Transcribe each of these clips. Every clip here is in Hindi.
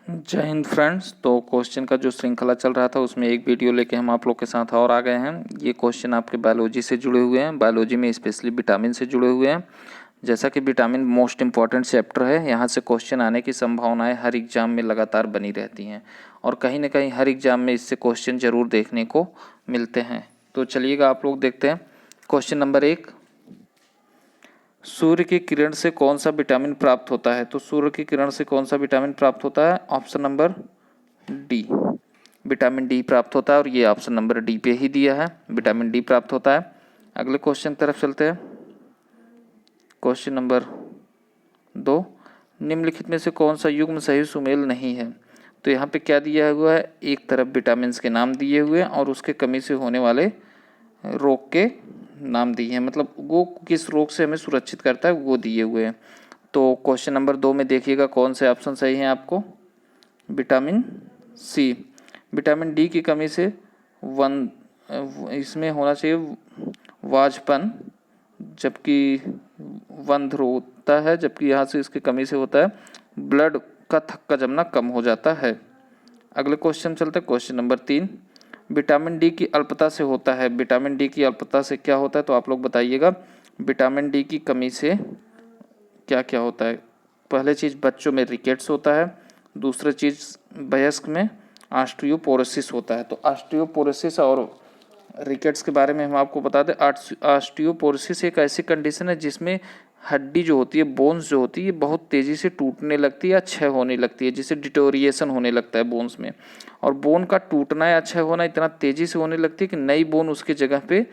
जय हिंद फ्रेंड्स। तो क्वेश्चन का जो श्रृंखला चल रहा था उसमें एक वीडियो लेके हम आप लोग के साथ और आ गए हैं। ये क्वेश्चन आपके बायोलॉजी से जुड़े हुए हैं, बायोलॉजी में स्पेशली विटामिन से जुड़े हुए हैं। जैसा कि विटामिन मोस्ट इम्पॉर्टेंट चैप्टर है, यहाँ से क्वेश्चन आने की संभावनाएं हर एग्जाम में लगातार बनी रहती हैं और कहीं ना कहीं हर एग्जाम में इससे क्वेश्चन जरूर देखने को मिलते हैं। तो चलिएगा आप लोग देखते हैं। क्वेश्चन नंबर 1, सूर्य की किरण से कौन सा विटामिन प्राप्त होता है? तो सूर्य की किरण से कौन सा विटामिन प्राप्त होता है? Option number D, vitamin D प्राप्त होता है और ये ऑप्शन नंबर डी पे ही दिया है, विटामिन डी प्राप्त होता है। अगले क्वेश्चन की तरफ चलते हैं। क्वेश्चन नंबर 2, निम्नलिखित में से कौन सा युग्म सही सुमेल नहीं है? तो यहाँ पे क्या दिया हुआ है? एक तरफ विटामिन के नाम दिए हुए हैं और उसके कमी से होने वाले रोग के नाम दिए हैं, मतलब वो किस रोग से हमें सुरक्षित करता है वो दिए हुए हैं। तो क्वेश्चन नंबर 2 में देखिएगा कौन से ऑप्शन सही हैं आपको। विटामिन सी, विटामिन डी की कमी से इसमें होना चाहिए वाजपन, जबकि वंध होता है, जबकि यहाँ से इसकी कमी से होता है ब्लड का थक्का जमना कम हो जाता है। अगले क्वेश्चन चलते हैं। क्वेश्चन नंबर 3, विटामिन डी की अल्पता से होता है। विटामिन डी की अल्पता से क्या होता है? तो आप लोग बताइएगा। विटामिन डी की कमी से क्या क्या होता है? पहले चीज़ बच्चों में रिकेट्स होता है, दूसरी चीज़ वयस्क में ऑस्टियोपोरोसिस होता है। तो ऑस्टियोपोरोसिस और रिकेट्स के बारे में हम आपको बता दें। ऑस्टियोपोरोसिस एक ऐसी कंडीशन है जिसमें हड्डी जो होती है, बोन्स जो होती है, बहुत तेज़ी से टूटने लगती है या क्षय होने लगती है, जिससे डिटोरिएशन होने लगता है बोन्स में। और बोन का टूटना या क्षय होना इतना तेज़ी से होने लगती है कि नई बोन उसके जगह पे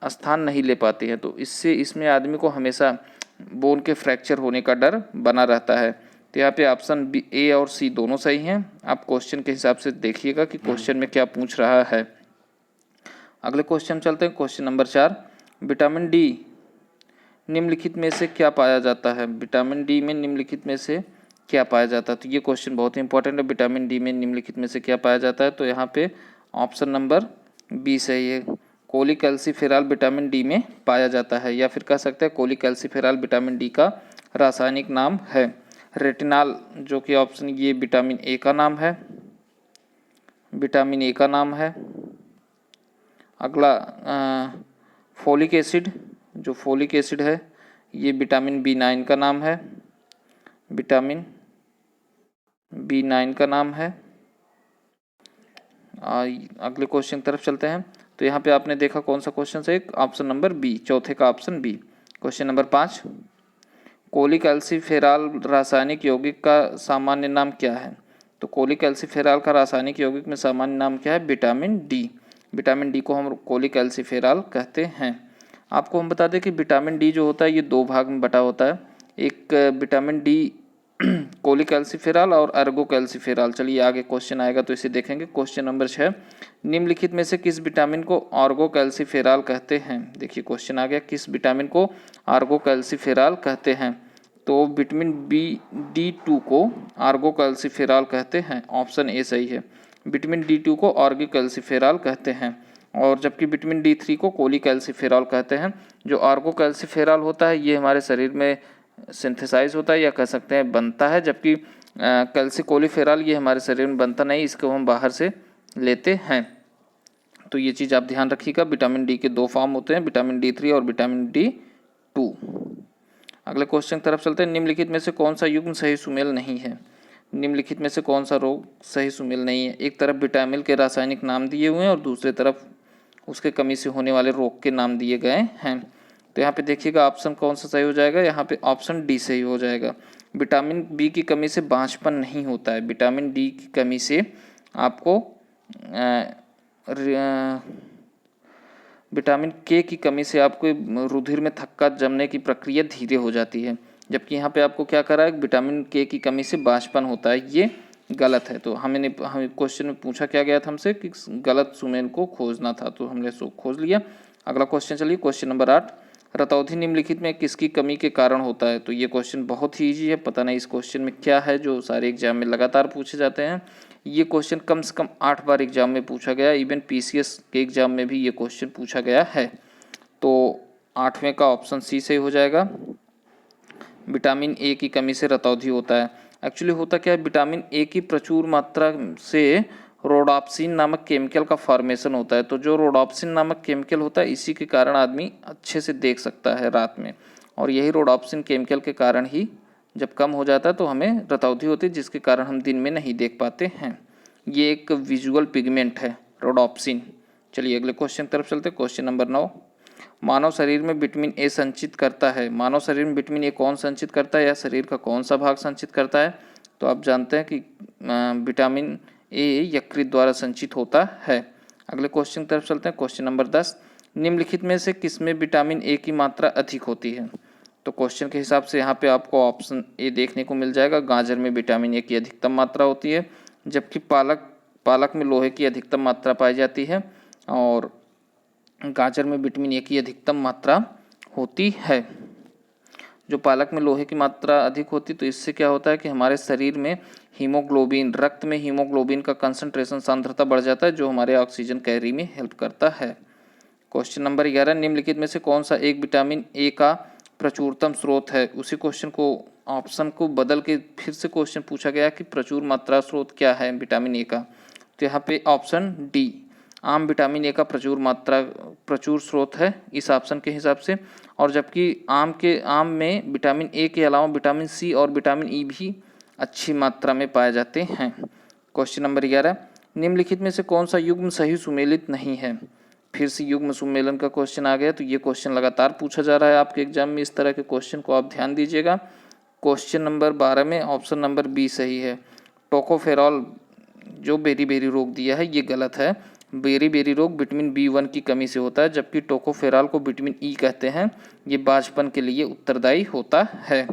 स्थान नहीं ले पाती है। तो इसमें आदमी को हमेशा बोन के फ्रैक्चर होने का डर बना रहता है। तो यहाँ पे ऑप्शन बी, ए और सी दोनों सही हैं। आप क्वेश्चन के हिसाब से देखिएगा कि क्वेश्चन में क्या पूछ रहा है। अगले क्वेश्चन चलते हैं। क्वेश्चन नंबर 4, विटामिन डी निम्नलिखित में से क्या पाया जाता है? विटामिन डी में निम्नलिखित में से क्या पाया जाता है? तो ये क्वेश्चन बहुत ही इंपॉर्टेंट है। विटामिन डी में निम्नलिखित में से क्या पाया जाता है? तो यहाँ पे ऑप्शन नंबर बी सही है। कोलिकैल्सिफेरॉल विटामिन डी में पाया जाता है, या फिर कह सकते हैं कोलिकैल्सिफेरॉल विटामिन डी का रासायनिक नाम है। रेटिनॉल जो कि ऑप्शन ये विटामिन ए का नाम है, विटामिन ए का नाम है। अगला फोलिक एसिड, जो फोलिक एसिड है ये विटामिन B9 का नाम है, विटामिन B9 का नाम है। अगले क्वेश्चन की तरफ चलते हैं। तो यहाँ पे आपने देखा कौन सा क्वेश्चन है? ऑप्शन नंबर बी, चौथे का ऑप्शन बी। क्वेश्चन नंबर 5, कोलिकैल्सिफेरॉल रासायनिक यौगिक का सामान्य नाम क्या है? तो कोलिकैल्सिफेरॉल का रासायनिक यौगिक में सामान्य नाम क्या है? Vitamin D. विटामिन डी को हम कोलिकैल्सिफेरॉल कहते हैं। आपको हम बता दें कि विटामिन डी जो होता है ये दो भाग में बटा होता है। एक विटामिन डी कोलिकैल्सिफेरॉल और अर्गोकैल्सिफेरॉल। चलिए आगे क्वेश्चन आएगा तो इसे देखेंगे। क्वेश्चन नंबर 6, निम्नलिखित में से किस विटामिन को आर्गोकैल्सिफेरॉल कहते हैं? देखिए क्वेश्चन आ गया, किस विटामिन को आर्गोकैल्सिफेरॉल कहते हैं? तो विटामिन D2 को आर्गोकैल्सिफेरॉल कहते हैं। ऑप्शन ए सही है, विटामिन D2 को आर्गोकैल्सिफेरॉल कहते हैं। और जबकि विटामिन D3 को कोलिकैल्सिफेरॉल कहते हैं। जो आर्गोकैल्सिफेरॉल होता है ये हमारे शरीर में सिंथेसाइज होता है, या कह सकते हैं बनता है, जबकि कैल्सिकोलिफेरॉल ये हमारे शरीर में बनता नहीं, इसको हम बाहर से लेते हैं। तो ये चीज़ आप ध्यान रखिएगा। विटामिन डी के दो फॉर्म होते हैं, विटामिन D3 और विटामिन D2। अगले क्वेश्चन की तरफ चलते हैं। निम्नलिखित में से कौन सा युग्म सही सुमेल नहीं है? निम्नलिखित में से कौन सा रोग सही सुमेल नहीं है? एक तरफ विटामिन के रासायनिक नाम दिए हुए हैं और दूसरी तरफ उसके कमी से होने वाले रोग के नाम दिए गए हैं। तो यहाँ पे देखिएगा ऑप्शन कौन सा सही हो जाएगा? यहाँ पे ऑप्शन डी सही हो जाएगा। विटामिन बी की कमी से बांझपन नहीं होता है। विटामिन डी की कमी से आपको विटामिन के की कमी से आपको रुधिर में थक्का जमने की प्रक्रिया धीरे हो जाती है, जबकि यहाँ पे आपको क्या करा है? विटामिन के की कमी से बांझपन होता है। ये गलत है। तो हमें क्वेश्चन में पूछा क्या गया था हमसे कि गलत सुमेल को खोजना था, तो हमने सो खोज लिया। अगला क्वेश्चन चलिए। क्वेश्चन नंबर 8, रतौंधी निम्नलिखित में किसकी कमी के कारण होता है? तो ये क्वेश्चन बहुत ही ईजी है, पता नहीं इस क्वेश्चन में क्या है जो सारे एग्जाम में लगातार पूछे जाते हैं। ये क्वेश्चन कम से कम 8 बार एग्जाम में पूछा गया, इवन PCS के एग्जाम में भी ये क्वेश्चन पूछा गया है। तो 8वें का ऑप्शन सी सही हो जाएगा। विटामिन ए की कमी से रतौंधी होता है। एक्चुअली होता क्या है, विटामिन ए की प्रचुर मात्रा से रोडोप्सिन नामक केमिकल का फॉर्मेशन होता है। तो जो रोडोप्सिन नामक केमिकल होता है इसी के कारण आदमी अच्छे से देख सकता है रात में, और यही रोडोप्सिन केमिकल के कारण ही जब कम हो जाता है तो हमें रतौंधी होती है, जिसके कारण हम दिन में नहीं देख पाते हैं। ये एक विजुअल पिगमेंट है रोडोप्सिन। चलिए अगले क्वेश्चन की तरफ चलते हैं। क्वेश्चन नंबर 9, मानव शरीर में विटामिन ए संचित करता है। मानव शरीर में विटामिन ए कौन संचित करता है या शरीर का कौन सा भाग संचित करता है? तो आप जानते हैं कि विटामिन ए यकृत द्वारा संचित होता है। अगले क्वेश्चन की तरफ चलते हैं। क्वेश्चन नंबर 10, निम्नलिखित में से किसमें विटामिन ए की मात्रा अधिक होती है? तो क्वेश्चन के हिसाब से यहाँ पे आपको ऑप्शन ए देखने को मिल जाएगा। गाजर में विटामिन ए की अधिकतम मात्रा होती है, जबकि पालक में लोहे की अधिकतम मात्रा पाई जाती है, और गाजर में विटामिन ए की अधिकतम मात्रा होती है। जो पालक में लोहे की मात्रा अधिक होती, तो इससे क्या होता है कि हमारे शरीर में हीमोग्लोबिन, रक्त में हीमोग्लोबिन का कंसंट्रेशन, सांद्रता बढ़ जाता है, जो हमारे ऑक्सीजन कैरी में हेल्प करता है। क्वेश्चन नंबर 11, निम्नलिखित में से कौन सा एक विटामिन ए का प्रचुरतम स्रोत है? उसी क्वेश्चन को ऑप्शन को बदल के फिर से क्वेश्चन पूछा गया कि प्रचुर मात्रा स्रोत क्या है विटामिन ए का। तो यहाँ पे ऑप्शन डी, आम विटामिन ए का प्रचुर स्रोत है इस ऑप्शन के हिसाब से। और जबकि आम में विटामिन ए के अलावा विटामिन सी और विटामिन ई भी अच्छी मात्रा में पाए जाते हैं। क्वेश्चन नंबर 11, निम्नलिखित में से कौन सा युग्म सही सुमेलित नहीं है? फिर से युग्म सुमेलन का क्वेश्चन आ गया। तो ये क्वेश्चन लगातार पूछा जा रहा है आपके एग्जाम में, इस तरह के क्वेश्चन को आप ध्यान दीजिएगा। क्वेश्चन नंबर 12 में ऑप्शन नंबर बी सही है। टोकोफेरॉल जो बेरी रोग दिया है ये गलत है। बेरी रोग विटामिन B1 की कमी से होता है, जबकि टोकोफेरॉल को विटामिन ई कहते हैं। ये बाझपन के लिए उत्तरदायी होता है।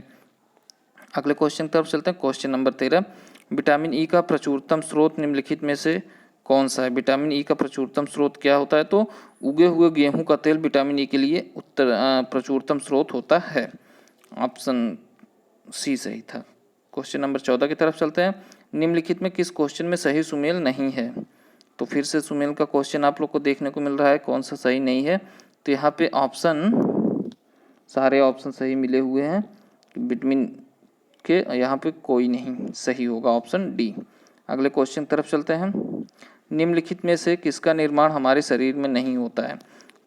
अगले क्वेश्चन की तरफ चलते हैं। क्वेश्चन नंबर 13, विटामिन ई का प्रचुरतम स्रोत निम्नलिखित में से कौन सा है? विटामिन ई का प्रचुरतम स्रोत क्या होता है? तो उगे हुए गेहूं का तेल विटामिन ई के लिए प्रचुरतम स्रोत होता है। ऑप्शन सी सही था। क्वेश्चन नंबर 14 की तरफ चलते हैं। निम्नलिखित में किस क्वेश्चन में सही सुमेल नहीं है? तो फिर से सुमेल का क्वेश्चन आप लोग को देखने को मिल रहा है, कौन सा सही नहीं है? तो यहाँ पे सारे ऑप्शन सही मिले हुए हैं। विटामिन के यहाँ पे कोई नहीं सही होगा, ऑप्शन डी। अगले क्वेश्चन की तरफ चलते हैं। निम्नलिखित में से किसका निर्माण हमारे शरीर में नहीं होता है?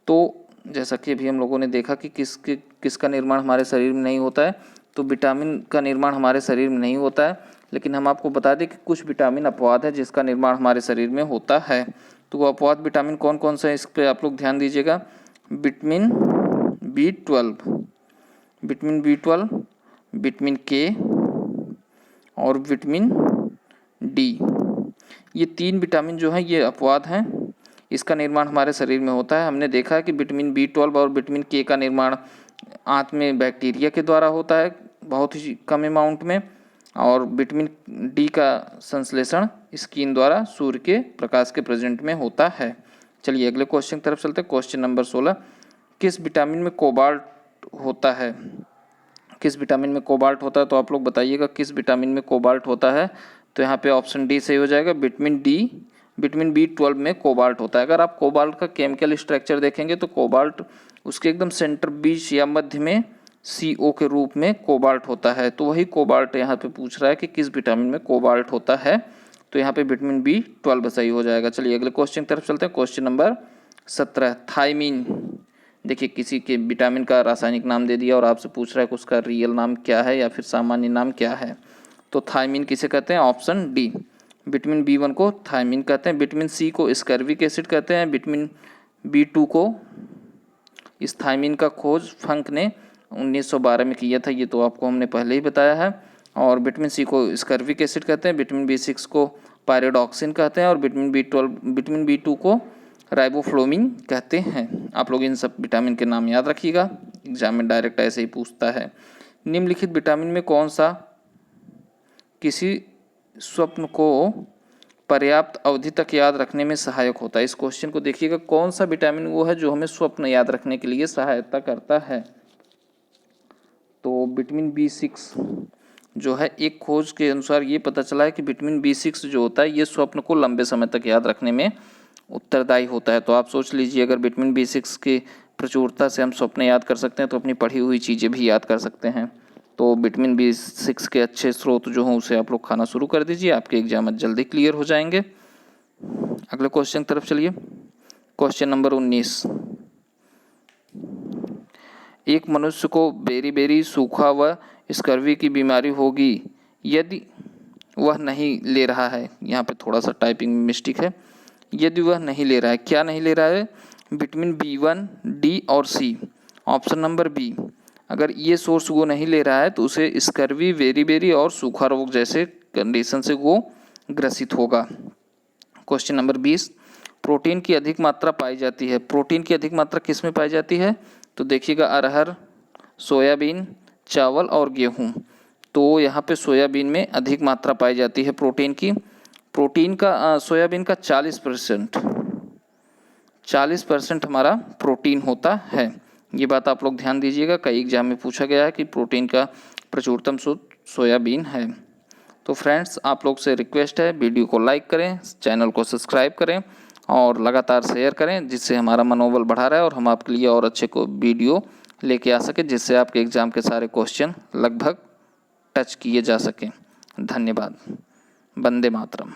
तो जैसा कि अभी हम लोगों ने देखा कि किसका निर्माण हमारे शरीर में नहीं होता है, तो विटामिन का निर्माण हमारे शरीर में नहीं होता है। लेकिन हम आपको बता दें कि कुछ विटामिन अपवाद है जिसका निर्माण हमारे शरीर में होता है। तो वो अपवाद विटामिन कौन कौन सा है, इस पर आप लोग ध्यान दीजिएगा। विटामिन B12, विटामिन के और विटामिन डी, ये 3 विटामिन जो हैं ये अपवाद हैं, इसका निर्माण हमारे शरीर में होता है। हमने देखा है कि विटामिन B12 और विटामिन के का निर्माण आंत में बैक्टीरिया के द्वारा होता है बहुत ही कम अमाउंट में, और विटामिन डी का संश्लेषण स्किन द्वारा सूर्य के प्रकाश के प्रेजेंट में होता है। चलिए अगले क्वेश्चन की तरफ चलते हैं। क्वेश्चन नंबर 16, किस विटामिन में कोबाल्ट होता है? किस विटामिन में कोबाल्ट होता है? तो आप लोग बताइएगा किस विटामिन में कोबाल्ट होता है। तो यहाँ पे ऑप्शन डी सही हो जाएगा। विटामिन B12 में कोबाल्ट होता है। अगर आप कोबाल्ट का केमिकल स्ट्रक्चर देखेंगे तो कोबाल्ट उसके एकदम सेंटर बीच या मध्य में CO के रूप में कोबाल्ट होता है। तो वही कोबाल्ट यहाँ पे पूछ रहा है कि किस विटामिन में कोबाल्ट होता है। तो यहाँ पे विटामिन B12 सही हो जाएगा। चलिए अगले क्वेश्चन की तरफ चलते हैं। Question number 17, thiamine. देखिए किसी के विटामिन का रासायनिक नाम दे दिया और आपसे पूछ रहा है कि उसका रियल नाम क्या है या फिर सामान्य नाम क्या है। तो थायमीन किसे कहते हैं? ऑप्शन डी, विटामिन B1 को थायमीन कहते हैं। विटामिन C को स्कर्विक एसिड कहते हैं। विटामिन B2 को, इस थायमीन का खोज फंक ने 1912 में किया था, ये तो आपको हमने पहले ही बताया है। और विटामिन C को स्कर्विक एसिड कहते हैं। विटामिन B6 को पायरिडॉक्सिन कहते हैं और विटामिन B2 को राइबोफ्लोविन कहते हैं। आप लोग इन सब विटामिन के नाम याद रखिएगा, एग्जाम में डायरेक्ट ऐसे ही पूछता है। निम्नलिखित विटामिन में कौन सा किसी स्वप्न को पर्याप्त अवधि तक याद रखने में सहायक होता है? इस क्वेश्चन को देखिएगा, कौन सा विटामिन वो है जो हमें स्वप्न याद रखने के लिए सहायता करता है? तो विटामिन B6 जो है, एक खोज के अनुसार ये पता चला है कि विटामिन B6 जो होता है ये स्वप्न को लंबे समय तक याद रखने में उत्तरदायी होता है। तो आप सोच लीजिए, अगर विटामिन B6 की प्रचुरता से हम स्वप्न याद कर सकते हैं तो अपनी पढ़ी हुई चीज़ें भी याद कर सकते हैं। तो विटामिन B6 के अच्छे स्रोत जो हों उसे आप लोग खाना शुरू कर दीजिए, आपके एग्जाम जल्दी क्लियर हो जाएंगे। अगले क्वेश्चन की तरफ चलिए। Question number 19। एक मनुष्य को बेरी बेरी सूखा व स्कर्वी की बीमारी होगी यदि वह नहीं ले रहा है, यहाँ पे थोड़ा सा टाइपिंग में मिस्टेक है, यदि वह नहीं ले रहा है, क्या नहीं ले रहा है? विटामिन B1, D और C। ऑप्शन नंबर बी, अगर ये सोर्स वो नहीं ले रहा है तो उसे स्कर्वी, बेरी और सूखा रोग जैसे कंडीशन से वो ग्रसित होगा। Question number 20। प्रोटीन की अधिक मात्रा पाई जाती है, प्रोटीन की अधिक मात्रा किस में पाई जाती है? तो देखिएगा अरहर, सोयाबीन, चावल और गेहूँ। तो यहाँ पे सोयाबीन में अधिक मात्रा पाई जाती है प्रोटीन की। प्रोटीन का सोयाबीन का 40% हमारा प्रोटीन होता है। ये बात आप लोग ध्यान दीजिएगा, कई एग्जाम में पूछा गया है कि प्रोटीन का प्रचुरतम स्रोत सोयाबीन है। तो फ्रेंड्स, आप लोग से रिक्वेस्ट है, वीडियो को लाइक करें, चैनल को सब्सक्राइब करें और लगातार शेयर करें, जिससे हमारा मनोबल बढ़ा रहे और हम आपके लिए और अच्छे को वीडियो लेके आ सके, जिससे आपके एग्ज़ाम के सारे क्वेश्चन लगभग टच किए जा सकें। धन्यवाद। वंदे मातरम।